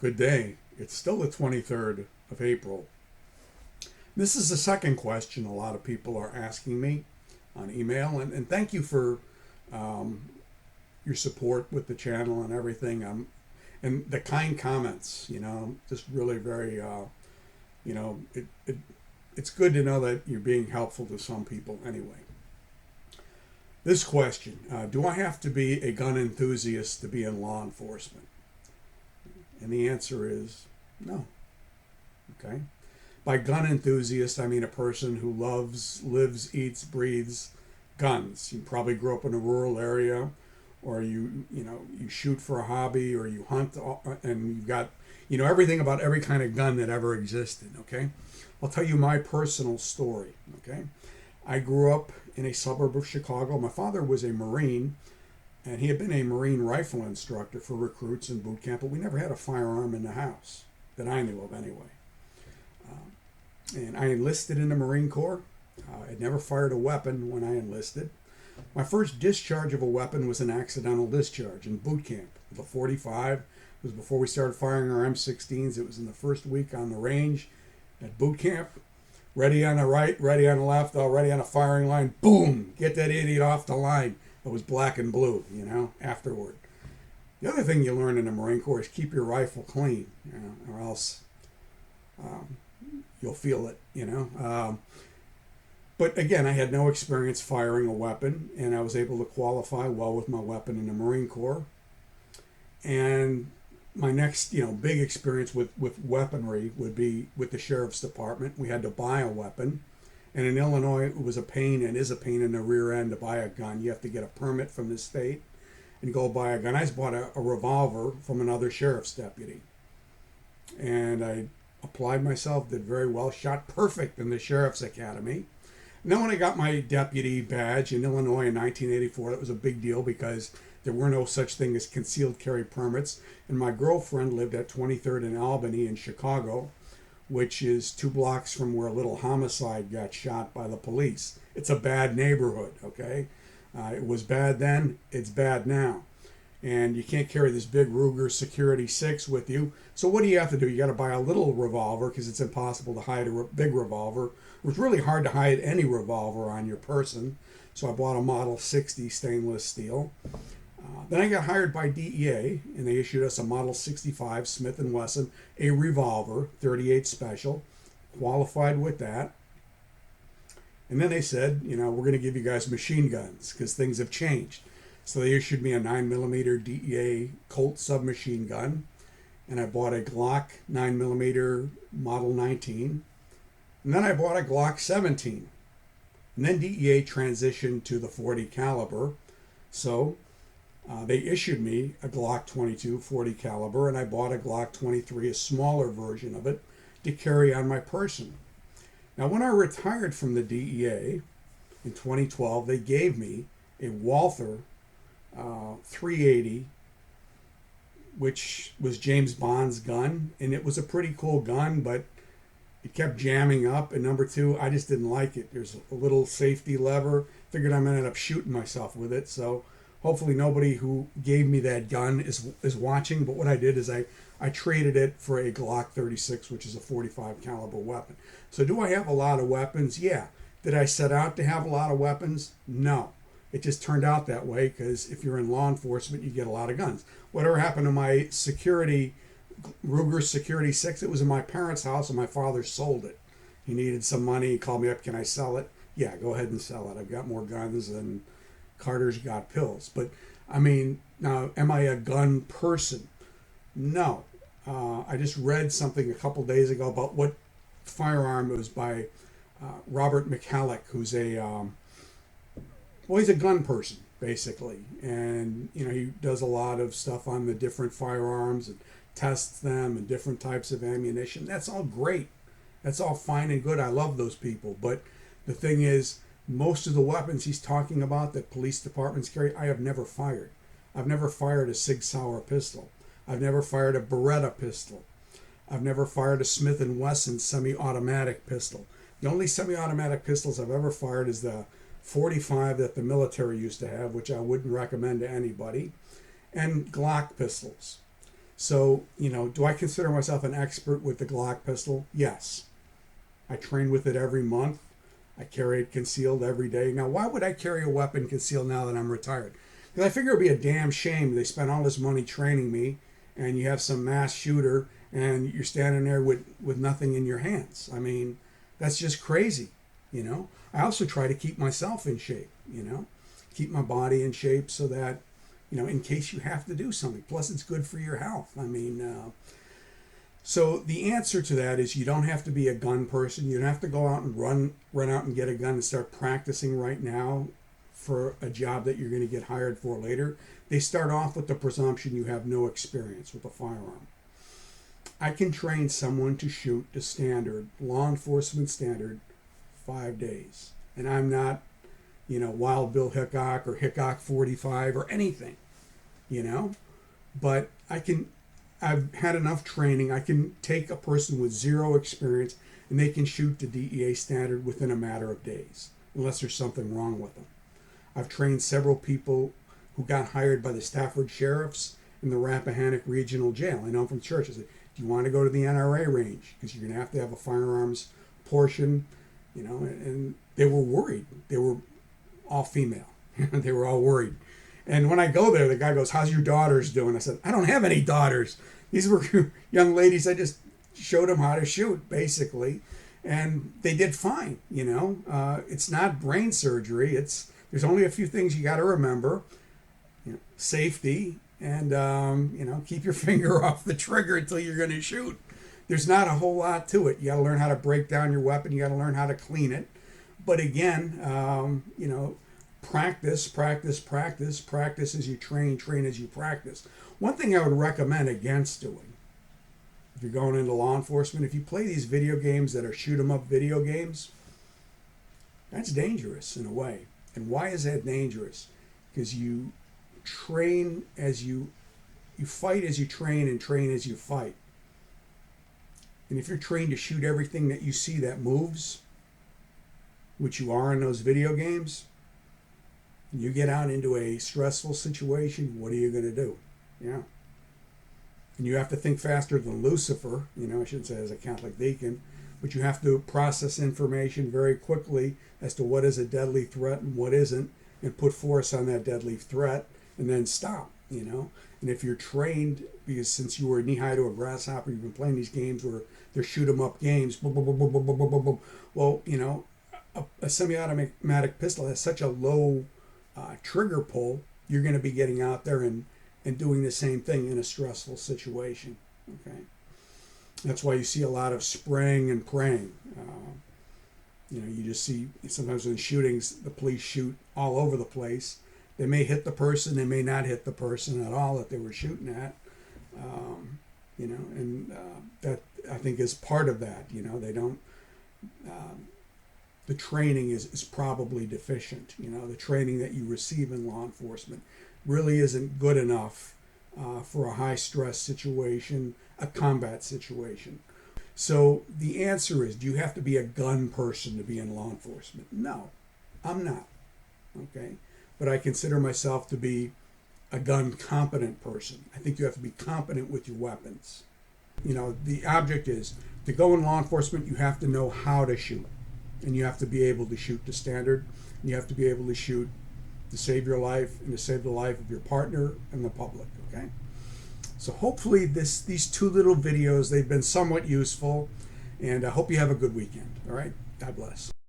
Good day. It's still the 23rd of April. This is the second question a lot of people are asking me on email, and thank you for um, your support with the channel and everything. And the kind comments, just really very, you know, it, it it's good to know that you're being helpful to some people anyway. This question, do I have to be a gun enthusiast to be in law enforcement? And the answer is no. Okay. By gun enthusiast, I mean a person who loves, lives, eats, breathes guns. You probably grew up in a rural area, or you shoot for a hobby, or you hunt, and you've got everything about every kind of gun that ever existed. Okay. I'll tell you my personal story. Okay. I grew up in a suburb of Chicago. My father was a Marine, and he had been a Marine rifle instructor for recruits in boot camp, but we never had a firearm in the house that I knew of anyway. And I enlisted in the Marine Corps. I'd never fired a weapon when I enlisted. My first discharge of a weapon was an accidental discharge in boot camp with a 45. It was before we started firing our M16s. It was in the first week on the range at boot camp. Ready on the right, ready on the left, all ready on a firing line. Boom! Get that idiot off the line. It was black and blue, afterward. The other thing you learn in the Marine Corps is keep your rifle clean, or else you'll feel it. But again, I had no experience firing a weapon, and I was able to qualify well with my weapon in the Marine Corps. And my next, big experience with weaponry would be with the Sheriff's Department. We had to buy a weapon. And in Illinois, it was a pain and is a pain in the rear end to buy a gun. You have to get a permit from the state and go buy a gun. I just bought a revolver from another sheriff's deputy. And I applied myself, did very well, shot perfect in the Sheriff's Academy. And then when I got my deputy badge in Illinois in 1984, that was a big deal because there were no such thing as concealed carry permits. And my girlfriend lived at 23rd and Albany in Chicago, which is 2 blocks from where a little homicide got shot by the police. It's a bad neighborhood, okay? It was bad then, it's bad now. And you can't carry this big Ruger Security 6 with you. So what do you have to do? You got to buy a little revolver because it's impossible to hide a big revolver. It was really hard to hide any revolver on your person. So I bought a Model 60 stainless steel. Then I got hired by DEA, and they issued us a Model 65 Smith & Wesson, a revolver, 38 special, qualified with that. And then they said, we're going to give you guys machine guns because things have changed. So they issued me a 9mm DEA Colt submachine gun, and I bought a Glock 9mm Model 19. And then I bought a Glock 17. And then DEA transitioned to the 40 caliber. So they issued me a Glock 22 40 caliber, and I bought a Glock 23, a smaller version of it, to carry on my person. Now, when I retired from the DEA in 2012, they gave me a Walther 380, which was James Bond's gun, and it was a pretty cool gun, but it kept jamming up. And number two, I just didn't like it. There's a little safety lever. Figured I'm gonna end up shooting myself with it. So hopefully nobody who gave me that gun is watching. But what I did is I traded it for a Glock 36, which is a 45 caliber weapon. So do I have a lot of weapons? Yeah. Did I set out to have a lot of weapons? No. It just turned out that way because if you're in law enforcement, you get a lot of guns. Whatever happened to my Ruger Security 6, it was in my parents' house and my father sold it. He needed some money. He called me up, can I sell it? Yeah, go ahead and sell it. I've got more guns than Carter's got pills. But, now, am I a gun person? No. I just read something a couple days ago about what Firearm was by Robert McCulloch, who's he's a gun person, basically. And, he does a lot of stuff on the different firearms and tests them and different types of ammunition. That's all great. That's all fine and good. I love those people. But the thing is, most of the weapons he's talking about that police departments carry, I have never fired. I've never fired a Sig Sauer pistol. I've never fired a Beretta pistol. I've never fired a Smith & Wesson semi-automatic pistol. The only semi-automatic pistols I've ever fired is the 45 that the military used to have, which I wouldn't recommend to anybody, and Glock pistols. So, do I consider myself an expert with the Glock pistol? Yes. I train with it every month. I carry it concealed every day. Now, why would I carry a weapon concealed now that I'm retired? Because I figure it'd be a damn shame they spent all this money training me, and you have some mass shooter, and you're standing there with nothing in your hands. I mean, that's just crazy, I also try to keep myself in shape, keep my body in shape so that, in case you have to do something. Plus, it's good for your health. I mean, so the answer to that is you don't have to be a gun person. You don't have to go out and run out and get a gun and start practicing right now for a job that you're going to get hired for later. They start off with the presumption you have no experience with a firearm. I can train someone to shoot the standard, law enforcement standard, 5 days. And I'm not, Wild Bill Hickok or Hickok 45 or anything, But I've had enough training. I can take a person with zero experience and they can shoot the DEA standard within a matter of days, unless there's something wrong with them. I've trained several people who got hired by the Stafford Sheriffs in the Rappahannock Regional Jail. I know from church. I said, do you want to go to the NRA range? Because you're going to have a firearms portion, and they were worried. They were all female. They were all worried. And when I go there, the guy goes, how's your daughters doing? I said, I don't have any daughters. These were young ladies. I just showed them how to shoot, basically. And they did fine, It's not brain surgery. There's only a few things you got to remember. Safety and, keep your finger off the trigger until you're going to shoot. There's not a whole lot to it. You got to learn how to break down your weapon. You got to learn how to clean it. But again, practice as you train as you practice. One thing I would recommend against doing, if you're going into law enforcement, if you play these video games that are shoot 'em up video games, that's dangerous in a way. And why is that dangerous? Because you train as you fight as you train and train as you fight. And if you're trained to shoot everything that you see that moves, which you are in those video games, you get out into a stressful situation, what are you going to do? Yeah. And you have to think faster than Lucifer, I shouldn't say as a Catholic deacon, but you have to process information very quickly as to what is a deadly threat and what isn't, and put force on that deadly threat, and then stop, And if you're trained, because since you were knee-high to a grasshopper, you've been playing these games where they're shoot-'em-up games, boom, boom, boom, boom, boom, boom, boom, boom, boom. Well, a semi-automatic pistol has such a low trigger pull, you're going to be getting out there and doing the same thing in a stressful situation. Okay, that's why you see a lot of spraying and praying. You just see sometimes in shootings, the police shoot all over the place. They may hit the person, they may not hit the person at all that they were shooting at. That I think is part of that. They don't. The training is probably deficient. The training that you receive in law enforcement really isn't good enough for a high stress situation, a combat situation. So the answer is, do you have to be a gun person to be in law enforcement? No, I'm not. Okay, but I consider myself to be a gun competent person. I think you have to be competent with your weapons. The object is to go in law enforcement, you have to know how to shoot. And you have to be able to shoot the standard. And you have to be able to shoot to save your life and to save the life of your partner and the public, okay? So hopefully these two little videos, they've been somewhat useful. And I hope you have a good weekend, all right? God bless.